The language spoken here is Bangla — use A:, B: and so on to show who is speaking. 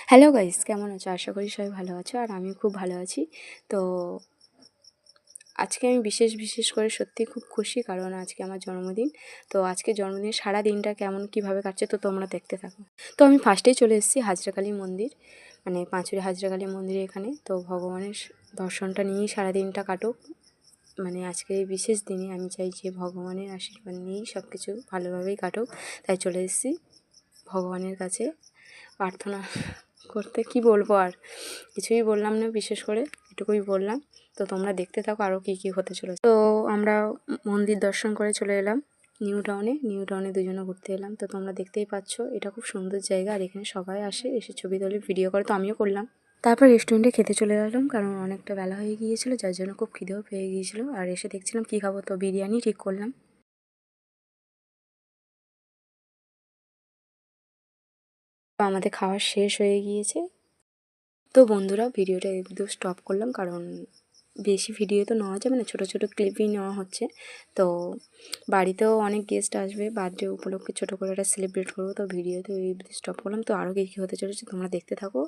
A: হ্যালো গাইস, কেমন আছো? আশা করি সবাই ভালো আছো আর আমিও খুব ভালো আছি। তো আজকে আমি বিশেষ করে সত্যিই খুব খুশি, কারণ আজকে আমার জন্মদিন। তো আজকে জন্মদিনের সারা দিনটা কীভাবে কাটছে তো তোমরা দেখতে থাকো। তো আমি ফার্স্টেই চলে এসেছি হাজরাকালী মন্দির, মানে পাঁচুরে হাজরাকালী মন্দিরে এখানে। তো ভগবানের দর্শনটা নিয়েই সারা দিনটা কাটুক, মানে আজকের এই বিশেষ দিনে আমি চাই যে ভগবানের আশীর্বাদ নিয়েই সব কিছু ভালোভাবেই কাটুক। তাই চলে এসেছি ভগবানের কাছে প্রার্থনা করতে। কি বলবো, আর কিছুই বললাম না, বিশেষ করে এটুকুই বললাম। তো তোমরা দেখতে থাকো আরও কী হতে চলেছে। তো আমরা মন্দির দর্শন করে চলে এলাম নিউ টাউনে দুজনে ঘুরতে এলাম। তো তোমরা দেখতেই পাচ্ছ, এটা খুব সুন্দর জায়গা আর এখানে সবাই আসে, এসে ছবি তোলে, ভিডিও করে। তো আমিও করলাম। তারপর রেস্টুরেন্টে খেতে চলে গেলাম, কারণ অনেকটা বেলা হয়ে গিয়েছিলো, যার জন্য খুব খিদেও পেয়ে গিয়েছিলো। আর এসে দেখছিলাম কী খাবো, তো বিরিয়ানি ঠিক করলাম। তো আমাদের খাওয়া শেষ হয়ে গিয়েছে। তো বন্ধুরা, ভিডিওটা একটু স্টপ করলাম, কারণ বেশি ভিডিও তো নেওয়া যাবে না, ছোটো ছোটো ক্লিপই নেওয়া হচ্ছে। তো বাড়িতেও অনেক গেস্ট আসবে, বার্থডে উপলক্ষে ছোটো করে একটা সেলিব্রেট করবো। তো ভিডিওতে স্টপ করলাম। তো আরও কী হতে চলেছে তোমরা দেখতে থাকো।